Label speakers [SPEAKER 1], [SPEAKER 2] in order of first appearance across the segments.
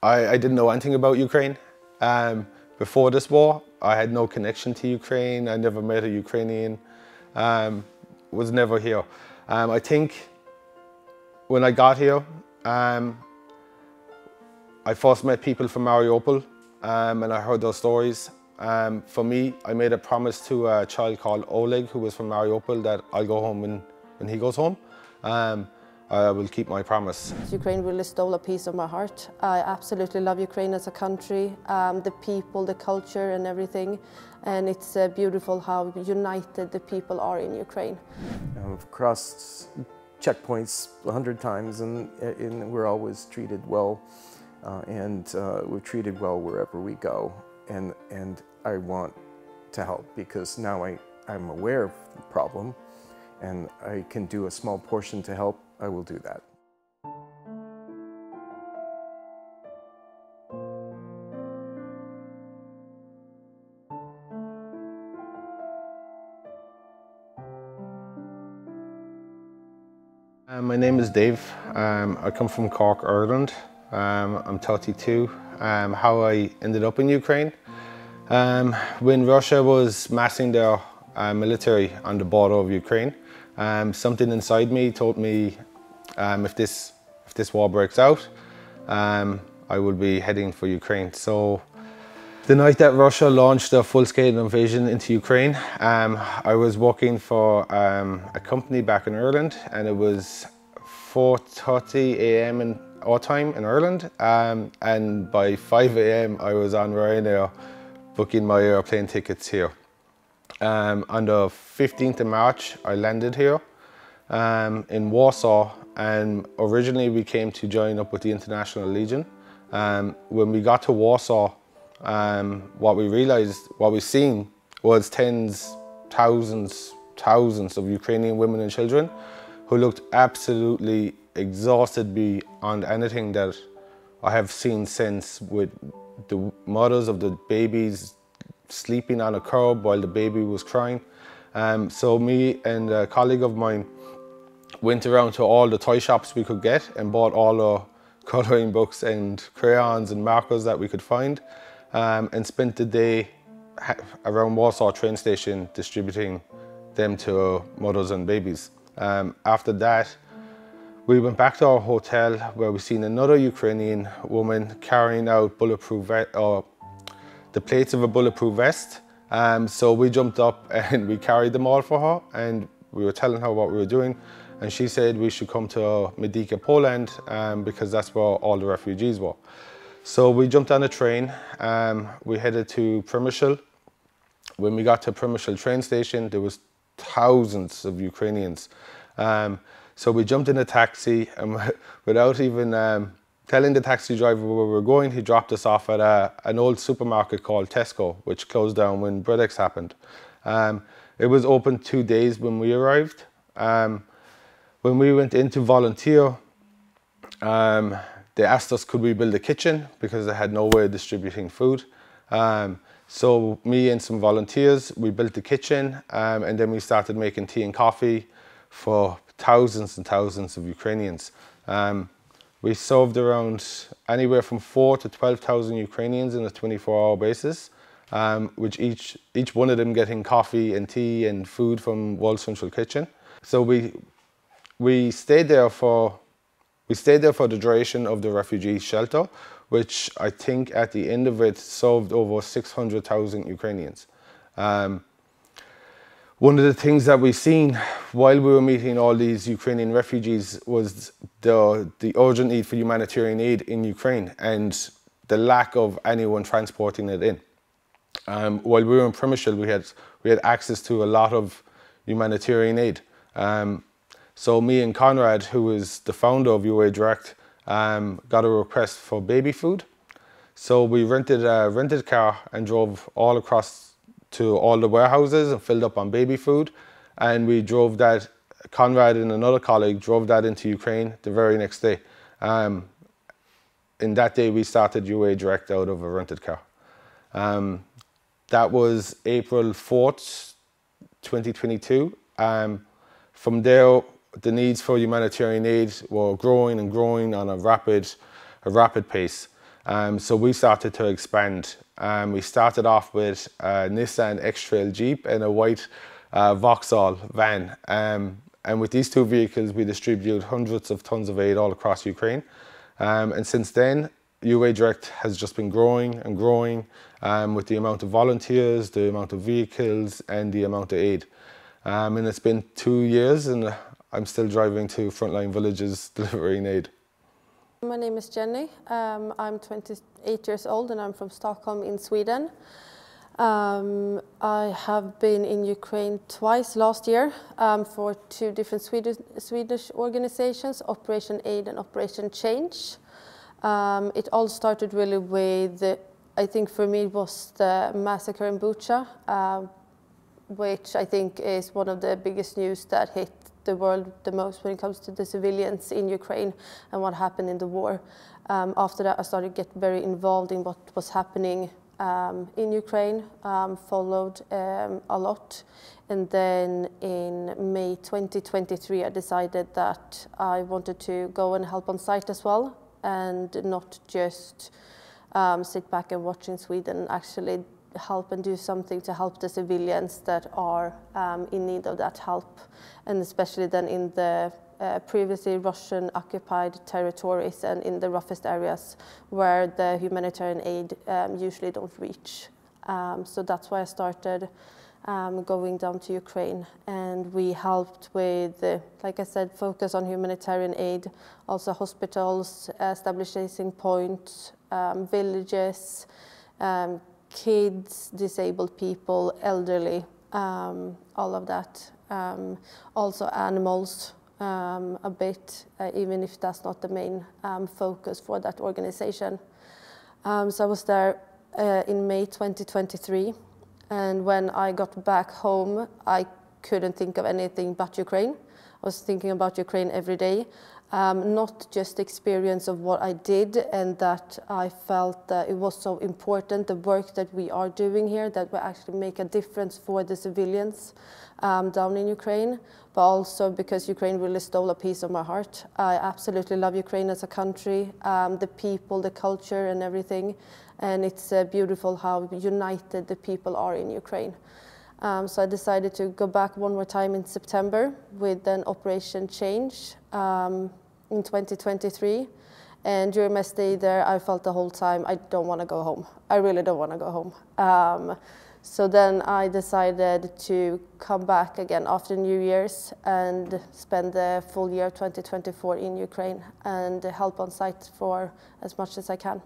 [SPEAKER 1] I didn't know anything about Ukraine. Before this war, I had no connection to Ukraine. I never met a Ukrainian, was never here. I think when I got here, I first met people from Mariupol, and I heard those stories. For me, I made a promise to a child called Oleg, who was from Mariupol, that I'll go home when he goes home. I will keep my promise.
[SPEAKER 2] Ukraine really stole a piece of my heart. I absolutely love Ukraine as a country, the people, the culture and everything. And it's beautiful how united the people are in Ukraine.
[SPEAKER 3] I've crossed checkpoints 100 times and we're always treated well. We're treated well wherever we go. And I want to help because now I'm aware of the problem and I can do a small portion to help. I will do that.
[SPEAKER 1] My name is Dave. I come from Cork, Ireland. I'm 32. How I ended up in Ukraine? When Russia was massing their military on the border of Ukraine, something inside me told me if this war breaks out, I will be heading for Ukraine. So the night that Russia launched a full-scale invasion into Ukraine, I was working for a company back in Ireland, and it was 4:30 a.m. in our time in Ireland, and by 5 a.m. I was on Ryanair booking my airplane tickets here. On the 15th of March, I landed here in Warsaw, and originally we came to join up with the International Legion. When we got to Warsaw, what we seen was thousands of Ukrainian women and children who looked absolutely exhausted beyond anything that I have seen since, with the mothers of the babies sleeping on a curb while the baby was crying. So me and a colleague of mine went around to all the toy shops we could get and bought all the colouring books and crayons and markers that we could find, and spent the day around Warsaw train station distributing them to mothers and babies. After that, we went back to our hotel where we seen another Ukrainian woman carrying out the plates of a bulletproof vest. So we jumped up and we carried them all for her, and we were telling her what we were doing, and she said we should come to Medyka, Poland, because that's where all the refugees were. So we jumped on a train, we headed to Przemysl. When we got to Przemysl train station, there was thousands of Ukrainians. So we jumped in a taxi, and without even telling the taxi driver where we were going, he dropped us off at an old supermarket called Tesco, which closed down when Bredex happened. It was open 2 days when we arrived. When we went in to volunteer, they asked us could we build a kitchen because they had no way of distributing food. So me and some volunteers, we built the kitchen, and then we started making tea and coffee for thousands and thousands of Ukrainians. We served around anywhere from 4,000 to 12,000 Ukrainians on a 24-hour basis, which each one of them getting coffee and tea and food from World Central Kitchen. So we stayed there for the duration of the refugee shelter, which I think at the end of it served over 600,000 Ukrainians. One of the things that we seen while we were meeting all these Ukrainian refugees was the urgent need for humanitarian aid in Ukraine and the lack of anyone transporting it in. While we were in Przemysl, we had access to a lot of humanitarian aid. So me and Conrad, who is the founder of UAid-Direct, got a request for baby food. So we rented a rented car and drove all across to all the warehouses and filled up on baby food. And we drove that, Conrad and another colleague drove that into Ukraine the very next day. In that day, we started UAid-Direct out of a rented car. That was April 4th, 2022. From there, the needs for humanitarian aid were growing and growing on a rapid pace. So we started to expand. We started off with a Nissan X-Trail Jeep and a white Vauxhall van. And with these two vehicles, we distribute hundreds of tons of aid all across Ukraine. And since then, UAid-Direct has just been growing and growing with the amount of volunteers, the amount of vehicles, and the amount of aid. And it's been 2 years, and I'm still driving to frontline villages delivering aid.
[SPEAKER 2] My name is Jenny. I'm 28 years old and I'm from Stockholm in Sweden. I have been in Ukraine twice last year for two different Swedish organizations, Operation Aid and Operation Change. It all started really with, I think for me it was the massacre in Bucha, which I think is one of the biggest news that hit the world the most when it comes to the civilians in Ukraine and what happened in the war. After that I started to get very involved in what was happening in Ukraine, followed a lot. And then in May 2023 I decided that I wanted to go and help on site as well and not just sit back and watch in Sweden, actually help and do something to help the civilians that are in need of that help, and especially then in the previously Russian occupied territories and in the roughest areas where the humanitarian aid usually don't reach. So that's why I started going down to Ukraine, and we helped with, like I said, focus on humanitarian aid, also hospitals, establishing points, villages, kids, disabled people, elderly, all of that. Also animals a bit, even if that's not the main focus for that organization. So I was there in May 2023, and when I got back home, I couldn't think of anything but Ukraine. I was thinking about Ukraine every day. Not just the experience of what I did, and that I felt that it was so important, the work that we are doing here, that we actually make a difference for the civilians down in Ukraine, but also because Ukraine really stole a piece of my heart. I absolutely love Ukraine as a country, the people, the culture and everything, and it's beautiful how united the people are in Ukraine. So I decided to go back one more time in September with an Operation Change in 2023. And during my stay there, I felt the whole time, I don't want to go home. I really don't want to go home. So then I decided to come back again after New Year's and spend the full year 2024 in Ukraine and help on site for as much as I can.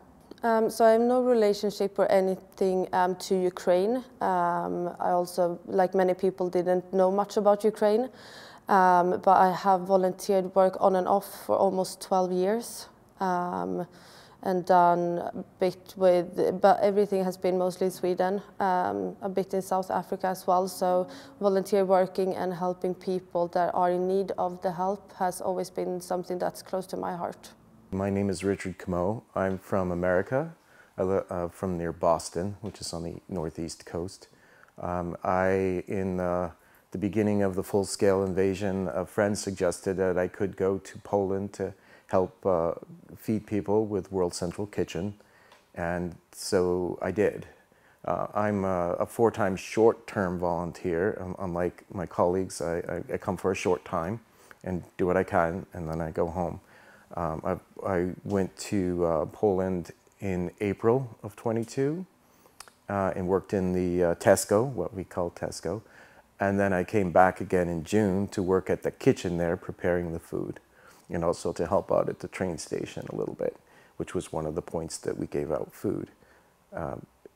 [SPEAKER 2] So I have no relationship or anything to Ukraine. I also, like many people, didn't know much about Ukraine, but I have volunteered work on and off for almost 12 years and done a bit with, but everything has been mostly Sweden, a bit in South Africa as well. So volunteer working and helping people that are in need of the help has always been something that's close to my heart.
[SPEAKER 3] My name is Gerald Comeau. I'm from America, from near Boston, which is on the northeast coast. In the beginning of the full-scale invasion, a friend suggested that I could go to Poland to help feed people with World Central Kitchen, and so I did. I'm a 4-time short-term volunteer. Unlike my colleagues, I come for a short time and do what I can, and then I go home. I went to Poland in April of 22 and worked in the Tesco, what we call Tesco. And then I came back again in June to work at the kitchen there, preparing the food, and also to help out at the train station a little bit, which was one of the points that we gave out food.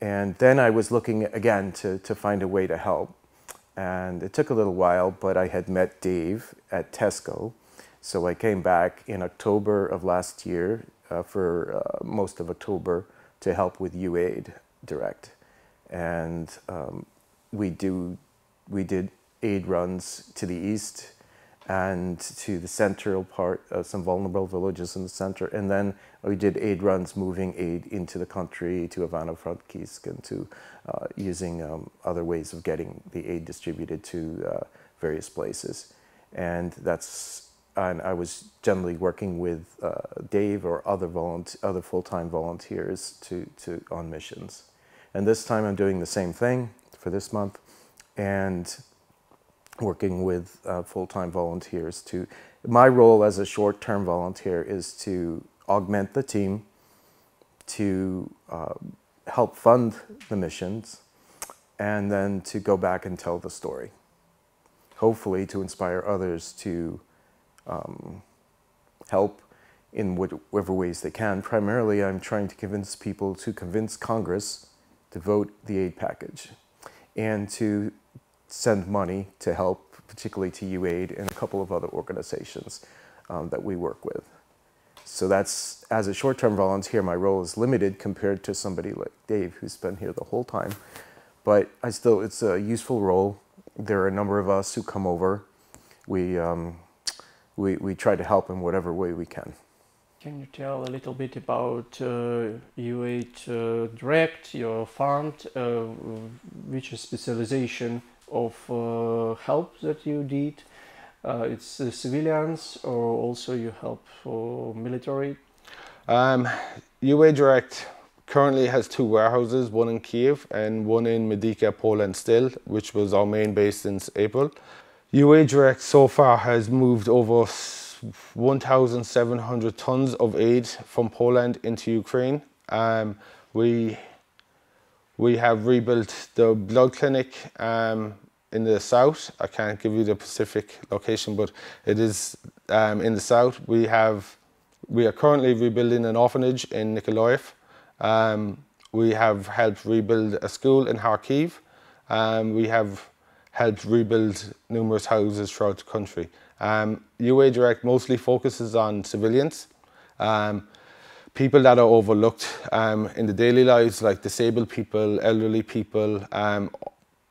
[SPEAKER 3] And then I was looking again to find a way to help. And it took a little while, but I had met Dave at Tesco. So I came back in October of last year for most of October to help with UAid-Direct. And we did aid runs to the east and to the central part of some vulnerable villages in the center. And then we did aid runs moving aid into the country to Ivano-Frankivsk and to using other ways of getting the aid distributed to various places. And and I was generally working with Dave or other full-time volunteers on missions. And this time I'm doing the same thing for this month, and working with full-time volunteers. My role as a short-term volunteer is to augment the team, to help fund the missions, and then to go back and tell the story. Hopefully to inspire others to help in whatever ways they can. Primarily, I'm trying to convince Congress to vote the aid package and to send money to help, particularly to UAid and a couple of other organizations that we work with. So that's, as a short-term volunteer, my role is limited compared to somebody like Dave, who's been here the whole time. But it's a useful role. There are a number of us who come over. We try to help in whatever way we can.
[SPEAKER 4] Can you tell a little bit about UAid-Direct, your fund, which is specialization of help that you did? It's civilians, or also you help for military?
[SPEAKER 1] UAid-Direct currently has 2 warehouses, one in Kiev and one in Medyka, Poland still, which was our main base since April. UAid-Direct so far has moved over 1,700 tons of aid from Poland into Ukraine. We have rebuilt the blood clinic in the south. I can't give you the specific location, but it is in the south. We are currently rebuilding an orphanage in Nikolaev. We have helped rebuild a school in Kharkiv. We have helped rebuild numerous houses throughout the country. UAid-Direct mostly focuses on civilians, people that are overlooked in the daily lives, like disabled people, elderly people,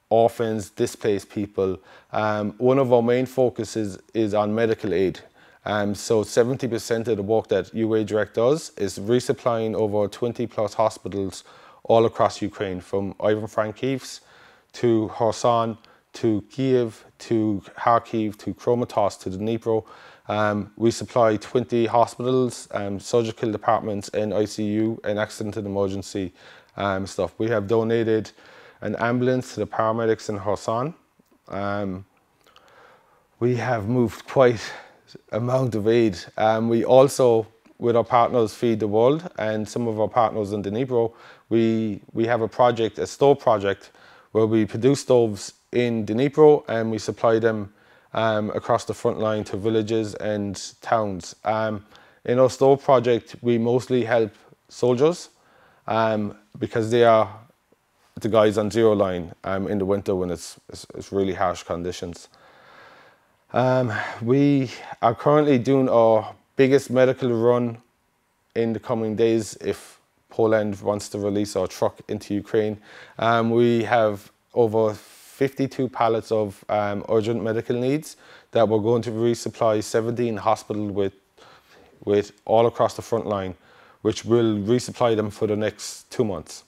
[SPEAKER 1] orphans, displaced people. One of our main focuses is on medical aid. So 70% of the work that UAid-Direct does is resupplying over 20+ hospitals all across Ukraine, from Ivan-Frankivsk to Kherson, to Kiev, to Kharkiv, to Kramatorsk, to Dnipro. We supply 20 hospitals, surgical departments, and ICU, and accident and emergency stuff. We have donated an ambulance to the paramedics in Kherson. We have moved quite amount of aid. We also, with our partners Feed the World and some of our partners in Dnipro, we have a project, a stove project, where we produce stoves in Dnipro and we supply them across the front line to villages and towns. In our stove project, we mostly help soldiers because they are the guys on zero line in the winter when it's really harsh conditions. We are currently doing our biggest medical run in the coming days if Poland wants to release our truck into Ukraine. We have over 52 pallets of urgent medical needs that we're going to resupply 17 hospitals with all across the front line, which will resupply them for the next 2 months.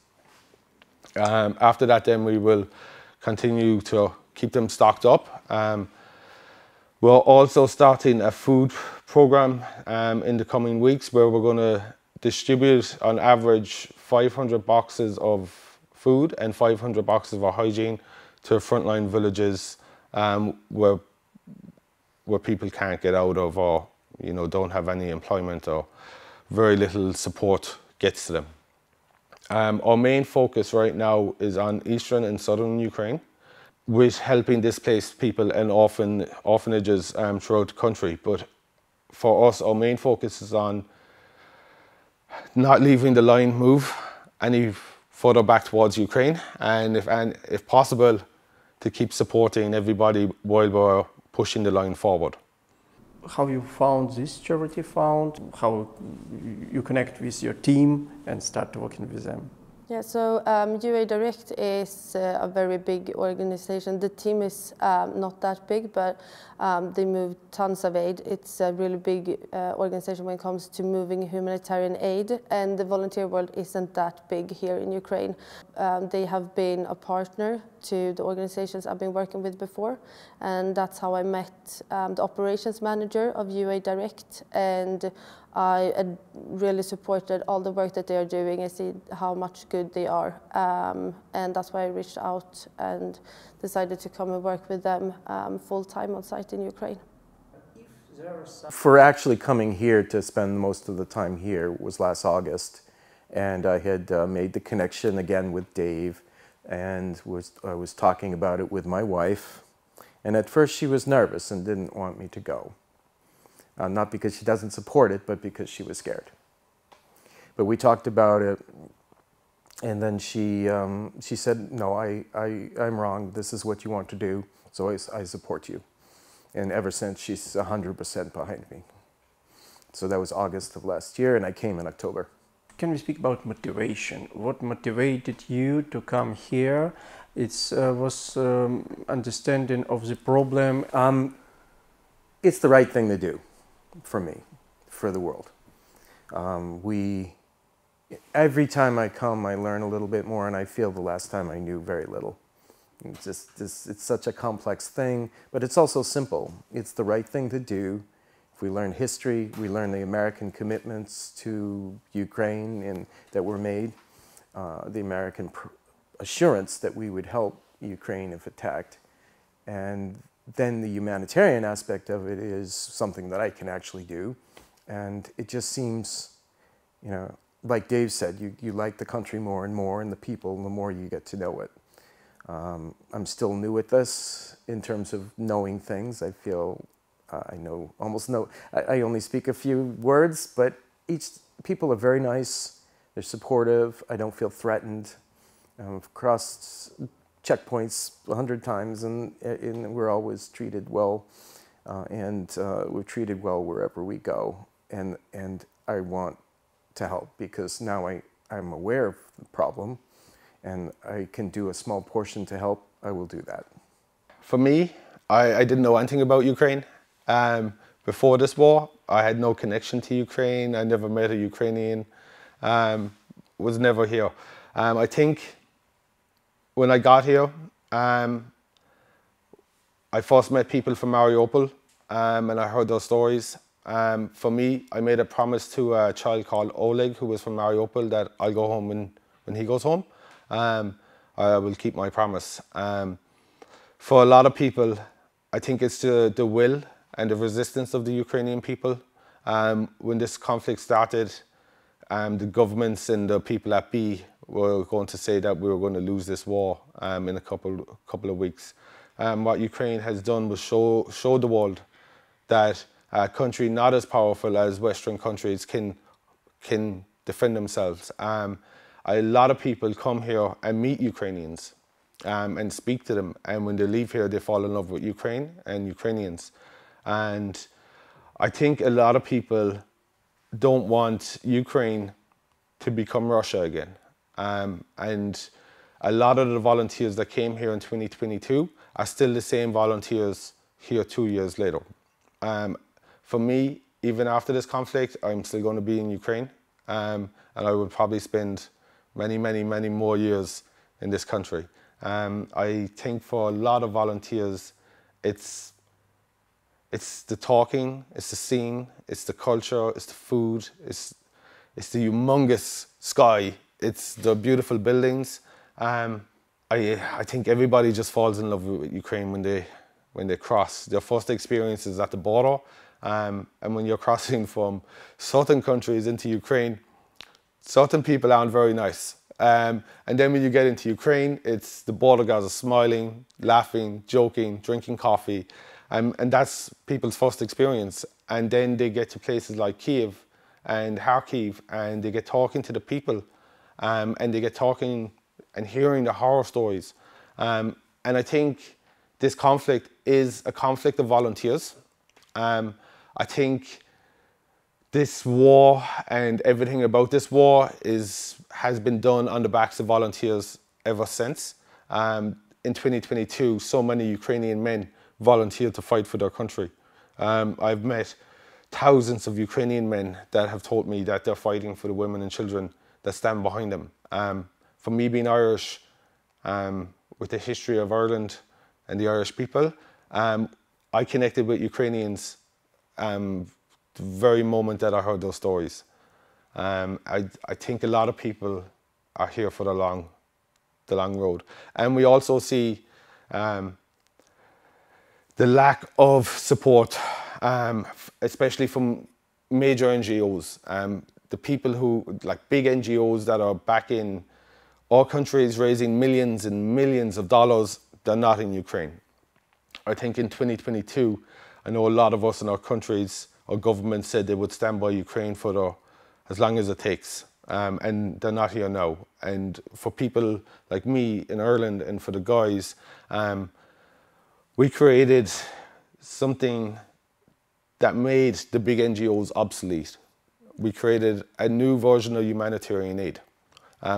[SPEAKER 1] After that, then we will continue to keep them stocked up. We're also starting a food program in the coming weeks, where we're going to distribute on average 500 boxes of food and 500 boxes of our hygiene to frontline villages where people can't get out of, or don't have any employment, or very little support gets to them. Our main focus right now is on eastern and southern Ukraine, with helping displaced people and orphanages throughout the country. But for us, our main focus is on not leaving the line move any further back towards Ukraine, and if possible, to keep supporting everybody while we're pushing the line forward.
[SPEAKER 4] How you found this charity fund? How you connect with your team and start working with them?
[SPEAKER 2] Yeah, so UAid-Direct is a very big organization. The team is not that big, but they move tons of aid. It's a really big organization when it comes to moving humanitarian aid, and the volunteer world isn't that big here in Ukraine. They have been a partner to the organizations I've been working with before, and that's how I met the operations manager of UAid-Direct, and I really supported all the work that they are doing. I see how much good they are, and that's why I reached out and decided to come and work with them full-time on site in Ukraine.
[SPEAKER 3] For actually coming here to spend most of the time here was last August, and I had made the connection again with Dave, and I was talking about it with my wife, and at first she was nervous and didn't want me to go. Not because she doesn't support it, but because she was scared. But we talked about it, and then she said, no, I'm wrong. This is what you want to do, so I support you. And ever since, she's 100% behind me. So that was August of last year, and I came in October.
[SPEAKER 4] Can we speak about motivation? What motivated you to come here? It was understanding of the problem.
[SPEAKER 3] It's the right thing to do. For me, for the world. Every time I come, I learn a little bit more, and I feel the last time I knew very little. It's such a complex thing, but it's also simple. It's the right thing to do. If we learn history, we learn the American commitments to Ukraine and that were made, the American assurance that we would help Ukraine if attacked, and then the humanitarian aspect of it is something that I can actually do. And it just seems, you know, like Dave said, you like the country more and more, and the people, the more you get to know it. I'm still new at this in terms of knowing things. I feel I only speak a few words, but people are very nice. They're supportive. I don't feel threatened. I've crossed checkpoints 100 times, and we're always treated well, and we're treated well wherever we go, and I want to help because now I'm aware of the problem, and I can do a small portion to help. I will do that.
[SPEAKER 1] For me, I didn't know anything about Ukraine. Before this war, I had no connection to Ukraine. I never met a Ukrainian, was never here. I think when I got here, I first met people from Mariupol, and I heard those stories. For me, I made a promise to a child called Oleg, who was from Mariupol, that I'll go home when he goes home. I will keep my promise. For a lot of people, I think it's the will and the resistance of the Ukrainian people. When this conflict started, the governments and the people at B were going to say that we were going to lose this war in a couple of weeks. What Ukraine has done was show the world that a country not as powerful as Western countries can defend themselves. A lot of people come here and meet Ukrainians and speak to them, and when they leave here, they fall in love with Ukraine and Ukrainians. And I think a lot of people don't want Ukraine to become Russia again. And a lot of the volunteers that came here in 2022 are still the same volunteers here 2 years later. For me, even after this conflict, I'm still going to be in Ukraine, and I would probably spend many more years in this country. I think for a lot of volunteers, it's the talking, it's the seeing, it's the culture, it's the food, it's the humongous sky, it's the beautiful buildings. I think everybody just falls in love with Ukraine when they cross. Their first experience is at the border, and when you're crossing from certain countries into Ukraine, certain people aren't very nice. And then when you get into Ukraine, it's the border guards are smiling, laughing, joking, drinking coffee. And that's people's first experience. And then they get to places like Kyiv and Kharkiv, and they get talking to the people, and they get talking and hearing the horror stories. And I think this conflict is a conflict of volunteers. I think this war and everything about this war has been done on the backs of volunteers ever since. In 2022, so many Ukrainian men volunteered to fight for their country. I've met thousands of Ukrainian men that have told me that they're fighting for the women and children that stand behind them. For me being Irish, with the history of Ireland and the Irish people, I connected with Ukrainians the very moment that I heard those stories. I think a lot of people are here for the long road. And we also see the lack of support, especially from major NGOs. The people who, like big NGOs that are back in our countries raising millions and millions of dollars, they're not in Ukraine. I think in 2022, I know a lot of us in our countries, our government said they would stand by Ukraine for as long as it takes. And they're not here now. And for people like me in Ireland and for the guys, we created something that made the big NGOs obsolete. We created a new version of humanitarian aid.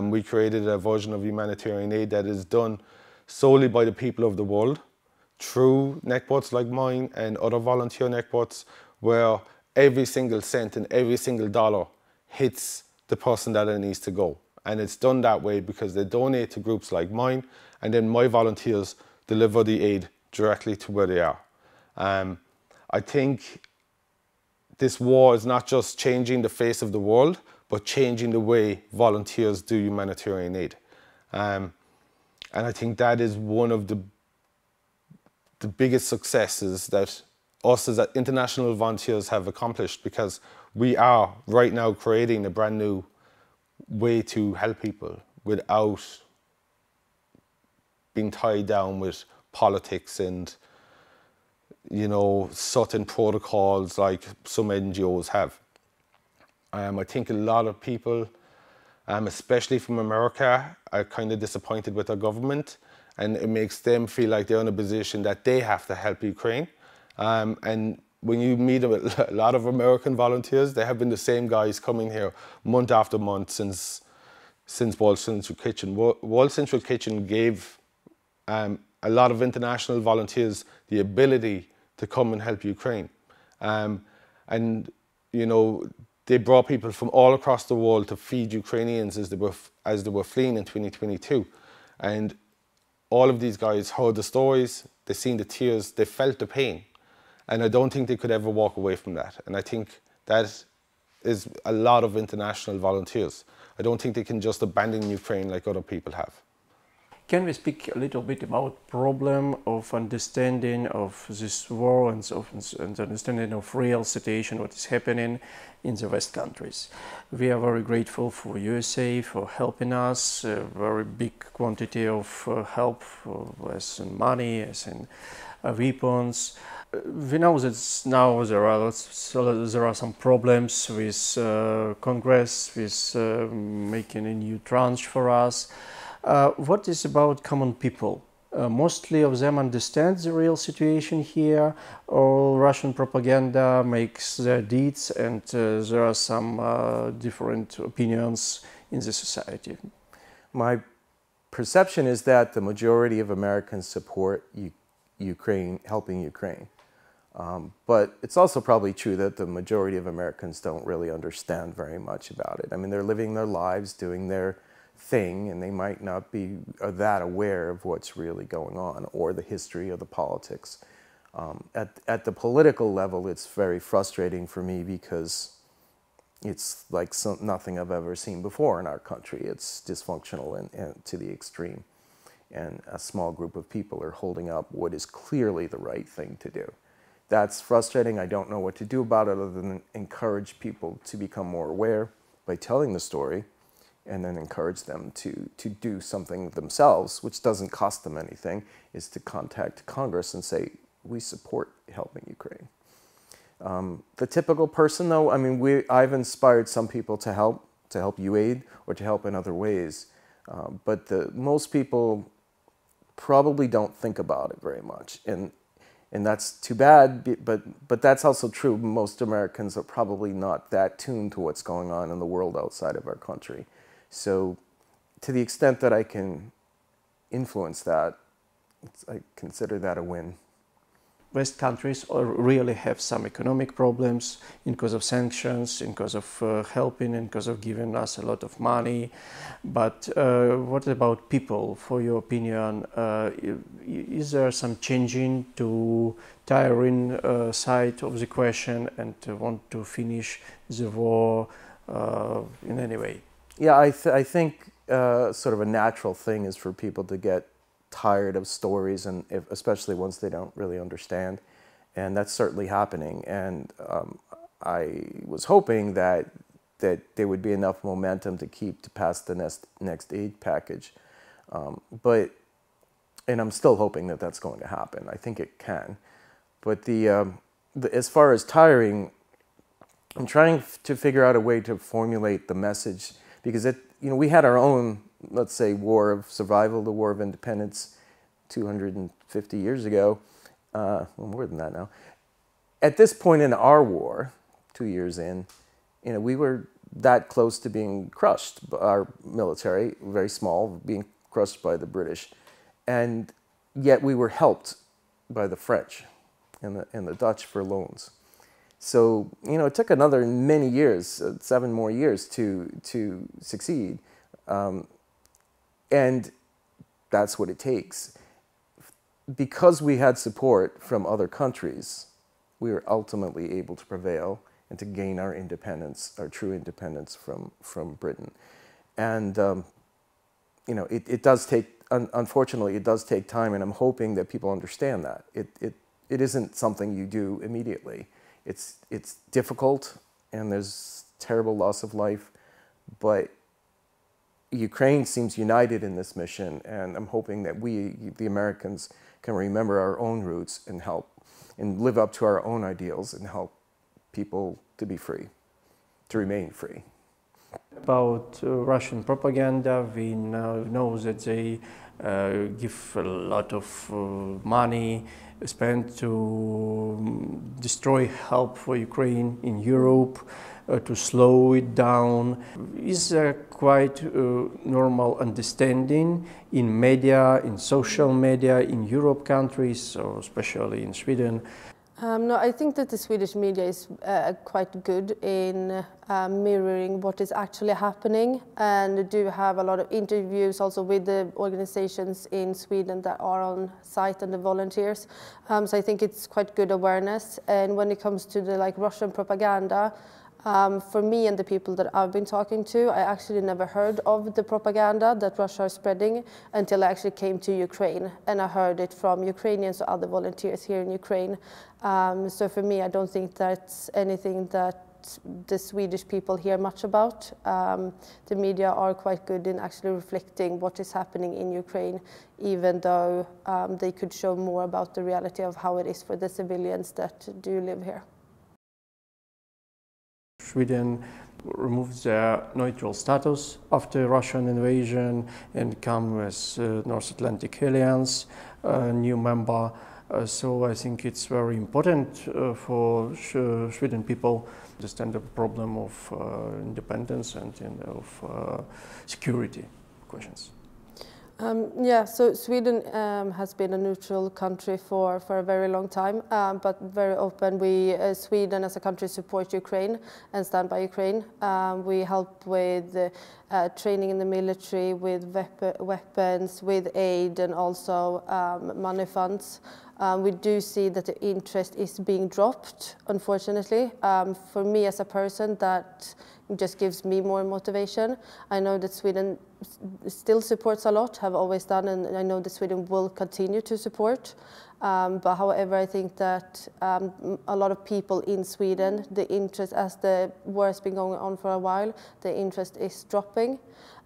[SPEAKER 1] We created a version of humanitarian aid that is done solely by the people of the world through networks like mine and other volunteer networks, where every single cent and every single dollar hits the person that it needs to go. And it's done that way because they donate to groups like mine, and then my volunteers deliver the aid directly to where they are. I think this war is not just changing the face of the world, but changing the way volunteers do humanitarian aid. And I think that is one of the biggest successes that us as international volunteers have accomplished, because we are right now creating a brand new way to help people without being tied down with politics and, you know, certain protocols like some NGOs have. I think a lot of people, especially from America, are kind of disappointed with our government, and it makes them feel like they're in a position that they have to help Ukraine. And when you meet a lot of American volunteers, they have been the same guys coming here month after month since World Central Kitchen. World Central Kitchen gave a lot of international volunteers the ability to come and help Ukraine. And, you know, they brought people from all across the world to feed Ukrainians as they were fleeing in 2022. And all of these guys heard the stories, they seen the tears, they felt the pain. And I don't think they could ever walk away from that. And I think that is a lot of international volunteers. I don't think they can just abandon Ukraine like other people have.
[SPEAKER 4] Can we speak a little bit about problem of understanding of this war and understanding of real situation, what is happening in the West countries? We are very grateful for USA for helping us, a very big quantity of help, as in money, as in weapons. We know that now there are some problems with Congress, with making a new tranche for us. What is about common people? Mostly of them understand the real situation here, or Russian propaganda makes their deeds, and there are some different opinions in the society.
[SPEAKER 3] My perception is that the majority of Americans support Ukraine, helping Ukraine. But it's also probably true that the majority of Americans don't really understand very much about it. I mean, they're living their lives, doing their thing, and they might not be that aware of what's really going on or the history of the politics. At the political level, it's very frustrating for me because it's like nothing I've ever seen before in our country. It's dysfunctional and to the extreme. And a small group of people are holding up what is clearly the right thing to do. That's frustrating. I don't know what to do about it other than encourage people to become more aware by telling the story, and then encourage them to do something themselves, which doesn't cost them anything, is to contact Congress and say, we support helping Ukraine. The typical person, though, I mean, I've inspired some people to help UAid or to help in other ways, but most people probably don't think about it very much. And And that's too bad, but that's also true. Most Americans are probably not that tuned to what's going on in the world outside of our country. So to the extent that I can influence that, I consider that a win.
[SPEAKER 4] West countries really have some economic problems because of sanctions, because of helping, and because of giving us a lot of money. But what about people? For your opinion, is there some changing to tiring side of the question and want to finish the war in any way?
[SPEAKER 3] Yeah, I think sort of a natural thing is for people to get tired of stories, and especially ones they don't really understand, and that's certainly happening. And I was hoping that there would be enough momentum to keep to pass the next aid package, and I'm still hoping that that's going to happen. I think it can, but as far as tiring, I'm trying to figure out a way to formulate the message, because we had our own, let's say, war of survival, the War of Independence, 250 years ago, well, more than that now. At this point in our war, 2 years in, we were that close to being crushed. Our military, very small, being crushed by the British, and yet we were helped by the French and the Dutch for loans. So, it took another many years, 7 more years to succeed. And that's what it takes. Because we had support from other countries, we were ultimately able to prevail and to gain our independence, our true independence from Britain. And, it does take, unfortunately, it does take time, and I'm hoping that people understand that. It isn't something you do immediately. It's difficult, and there's terrible loss of life, but Ukraine seems united in this mission, and I'm hoping that we, the Americans, can remember our own roots and help and live up to our own ideals and help people to be free, to remain free.
[SPEAKER 4] About Russian propaganda, we know that they give a lot of money spent to destroy help for Ukraine in Europe, to slow it down. Is there quite normal understanding in media, in social media, in Europe countries, or especially in Sweden?
[SPEAKER 2] No, I think that the Swedish media is quite good in mirroring what is actually happening, and do have a lot of interviews also with the organizations in Sweden that are on site and the volunteers. So I think it's quite good awareness. And when it comes to the Russian propaganda, for me and the people that I've been talking to, I actually never heard of the propaganda that Russia is spreading until I actually came to Ukraine, and I heard it from Ukrainians or other volunteers here in Ukraine. So for me, I don't think that's anything that the Swedish people hear much about. The media are quite good in actually reflecting what is happening in Ukraine, even though they could show more about the reality of how it is for the civilians that do live here.
[SPEAKER 4] Sweden removed their neutral status after Russian invasion and come as North Atlantic Alliance, new member. So I think it's very important for Sweden people to understand the problem of independence and of security questions.
[SPEAKER 2] Yeah, so Sweden has been a neutral country for a very long time, but very open. We, Sweden as a country, support Ukraine and stand by Ukraine. We help with training in the military, with weapons, with aid, and also money funds. We do see that the interest is being dropped, unfortunately. For me as a person, that just gives me more motivation. I know that Sweden still supports a lot, have always done, and I know that Sweden will continue to support. But however, I think that a lot of people in Sweden, the interest, as the war has been going on for a while, the interest is dropping.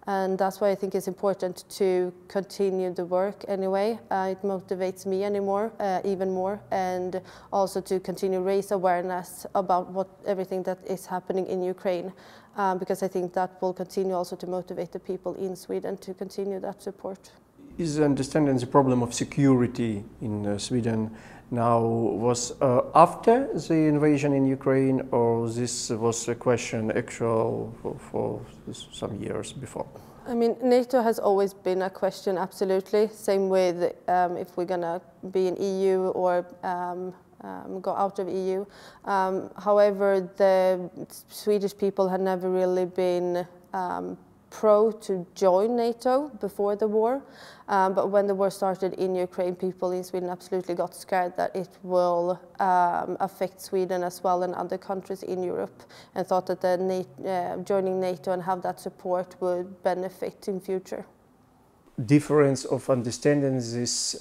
[SPEAKER 2] And that's why I think it's important to continue the work anyway. It motivates me even more, and also to continue raise awareness about everything that is happening in Ukraine, because I think that will continue also to motivate the people in Sweden to continue that support.
[SPEAKER 4] is understanding the problem of security in Sweden now was after the invasion in Ukraine, or this was a question actual for some years before?
[SPEAKER 2] I mean, NATO has always been a question, absolutely. Same with if we're going to be in EU or go out of EU. However, the Swedish people had never really been pro to join NATO before the war. But when the war started in Ukraine, people in Sweden absolutely got scared that it will affect Sweden as well and other countries in Europe, and thought that joining NATO and have that support would benefit in future.
[SPEAKER 4] Difference of understanding this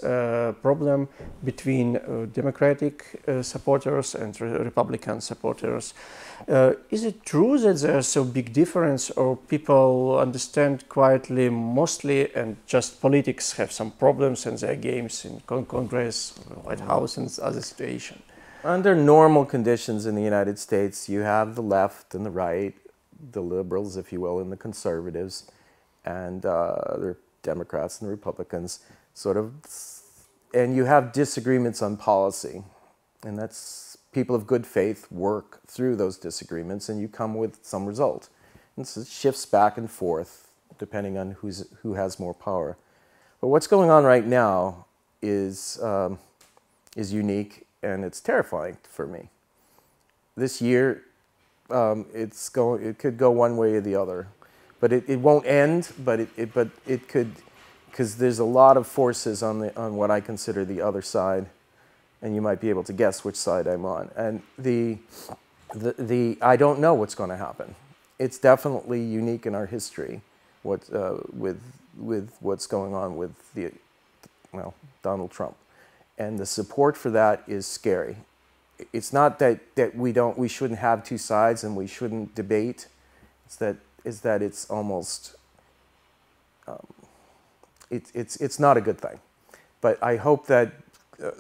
[SPEAKER 4] problem between Democratic supporters and Republican supporters. Is it true that there's a big difference, or people understand quietly mostly and just politics have some problems and their games in Congress, White House and other situations?
[SPEAKER 3] Under normal conditions in the United States, you have the left and the right, the liberals, if you will, and the conservatives, and the Democrats and Republicans, sort of, and you have disagreements on policy, and that's people of good faith work through those disagreements, and you come with some result. And so it shifts back and forth depending on who has more power. But what's going on right now is unique, and it's terrifying for me. This year, it could go one way or the other. But it won't end, but it could, because there's a lot of forces on what I consider the other side, and you might be able to guess which side I'm on. And I don't know what's going to happen. It's definitely unique in our history, with what's going on with Donald Trump, and the support for that is scary. It's not that we shouldn't have two sides and we shouldn't debate. It's that it's almost, it's not a good thing. But I hope that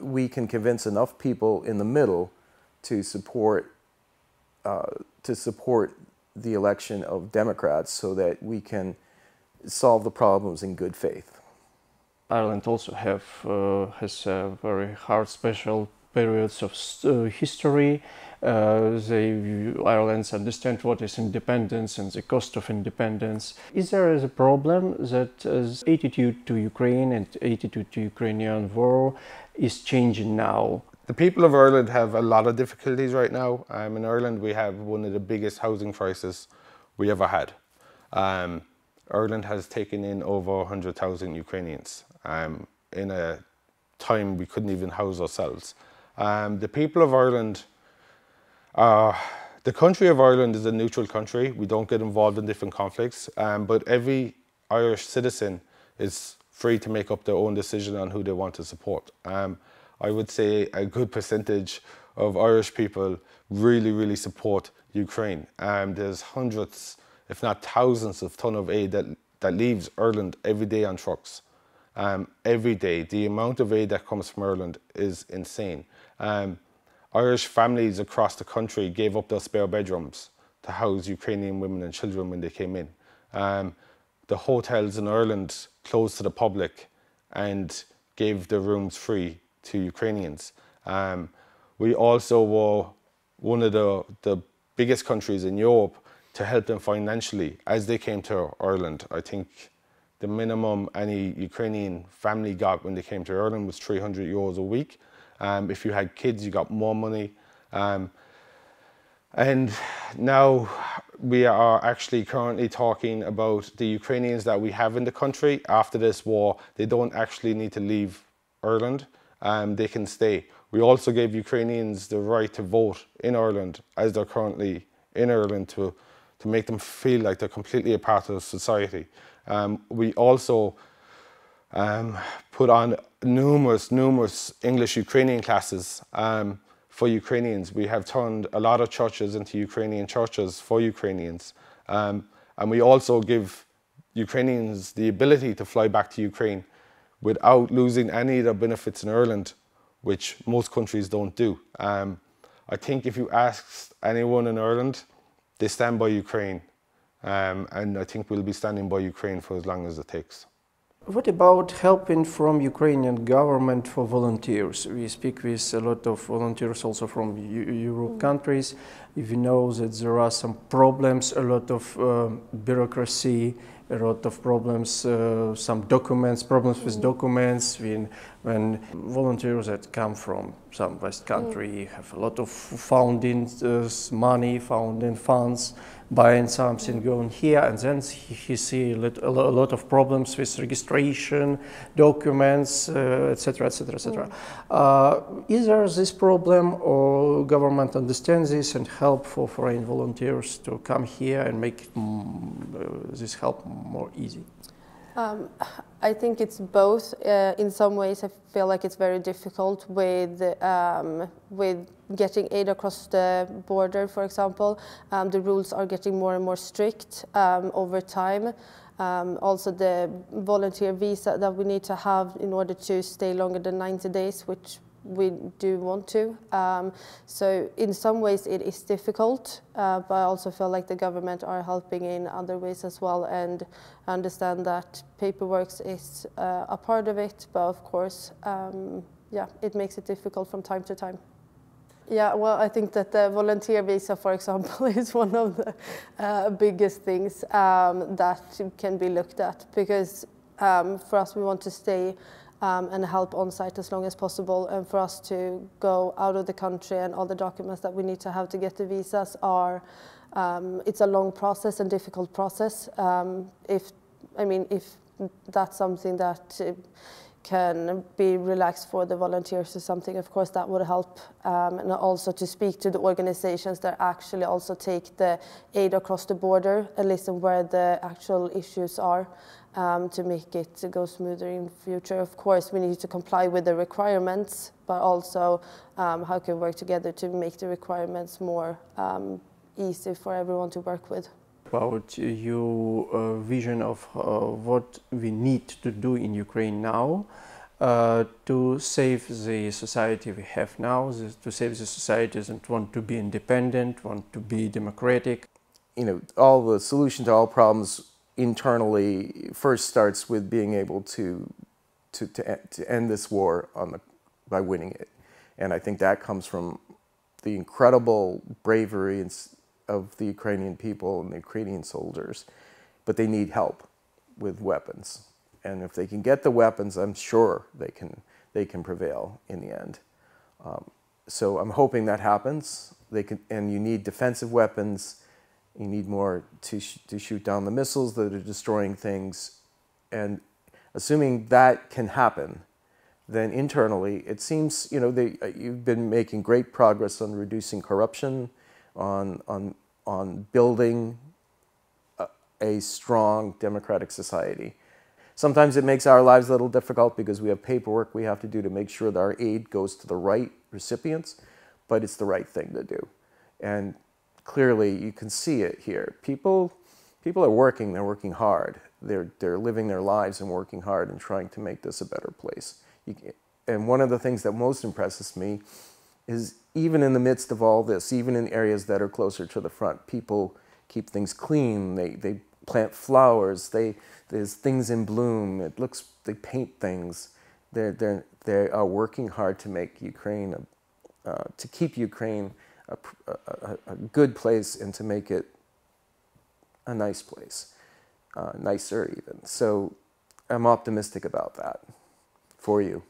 [SPEAKER 3] we can convince enough people in the middle to support the election of Democrats so that we can solve the problems in good faith.
[SPEAKER 4] Ireland also has very hard special periods of history. Irelanders understand what is independence and the cost of independence. Is there a problem that attitude to Ukraine and attitude to Ukrainian war is changing now?
[SPEAKER 1] The people of Ireland have a lot of difficulties right now. In Ireland, we have one of the biggest housing crises we ever had. Ireland has taken in over 100,000 Ukrainians in a time we couldn't even house ourselves. The people of Ireland, the country of Ireland is a neutral country. We don't get involved in different conflicts, but every Irish citizen is free to make up their own decision on who they want to support. I would say a good percentage of Irish people really support Ukraine. There's hundreds, if not thousands, of tons of aid that leaves Ireland every day on trucks. Every day. The amount of aid that comes from Ireland is insane. Irish families across the country gave up their spare bedrooms to house Ukrainian women and children when they came in. The hotels in Ireland closed to the public and gave their rooms free to Ukrainians. We also were one of the biggest countries in Europe to help them financially as they came to Ireland. I think the minimum any Ukrainian family got when they came to Ireland was €300 a week. If you had kids, you got more money. And now we are actually currently talking about the Ukrainians that we have in the country. After this war, they don't actually need to leave Ireland. They can stay. We also gave Ukrainians the right to vote in Ireland, as they're currently in Ireland, to make them feel like they're completely a part of society. We also put on numerous English-Ukrainian classes for Ukrainians. We have turned a lot of churches into Ukrainian churches for Ukrainians. And we also give Ukrainians the ability to fly back to Ukraine without losing any of their benefits in Ireland, which most countries don't do. I think if you ask anyone in Ireland, they stand by Ukraine. And I think we'll be standing by Ukraine for as long as it takes.
[SPEAKER 4] What about helping from Ukrainian government for volunteers? We speak with a lot of volunteers also from Europe countries. We know that there are some problems, a lot of bureaucracy, a lot of problems, some documents, problems with documents. When volunteers that come from some West country have a lot of founding money, founding funds, buying something, going here, and then he see a lot of problems with registration, documents, etc., etc., etc. Is there this problem, or government understands this and help for foreign volunteers to come here and make this help more easy?
[SPEAKER 2] I think it's both. In some ways, I feel like it's very difficult with getting aid across the border, for example. The rules are getting more and more strict over time. Also, the volunteer visa that we need to have in order to stay longer than 90 days, which we do want to. So in some ways it is difficult, but I also feel like the government are helping in other ways as well, and understand that paperwork is a part of it, but of course, yeah, it makes it difficult from time to time. Yeah, well, I think that the volunteer visa, for example, is one of the biggest things that can be looked at, because for us, we want to stay and help on site as long as possible, and for us to go out of the country and all the documents that we need to have to get the visas are, it's a long process and difficult process. If that's something that can be relaxed for the volunteers or something, of course that would help, and also to speak to the organizations that actually also take the aid across the border and listen where the actual issues are, to make it go smoother in future. Of course, we need to comply with the requirements, but also how can we work together to make the requirements more easy for everyone to work with.
[SPEAKER 4] About your vision of what we need to do in Ukraine now to save the society we have now, to save the societies that want to be independent, want to be democratic.
[SPEAKER 3] You know, all the solution to all problems internally first starts with being able to end this war by winning it. And I think that comes from the incredible bravery of the Ukrainian people and the Ukrainian soldiers, but they need help with weapons. And if they can get the weapons, I'm sure they can prevail in the end. So I'm hoping that happens. And you need defensive weapons. You need more to shoot down the missiles that are destroying things. And assuming that can happen, then internally, it seems, you know, you've been making great progress on reducing corruption, on building a strong democratic society. Sometimes it makes our lives a little difficult because we have paperwork we have to do to make sure that our aid goes to the right recipients, but it's the right thing to do. And clearly, you can see it here. People are working, they're working hard. They're living their lives and working hard and trying to make this a better place. And one of the things that most impresses me is even in the midst of all this, even in areas that are closer to the front, people keep things clean, they plant flowers, there's things in bloom, they paint things. They are working hard to make Ukraine, to keep Ukraine a good place and to make it a nice place, nicer even. So I'm optimistic about that for you.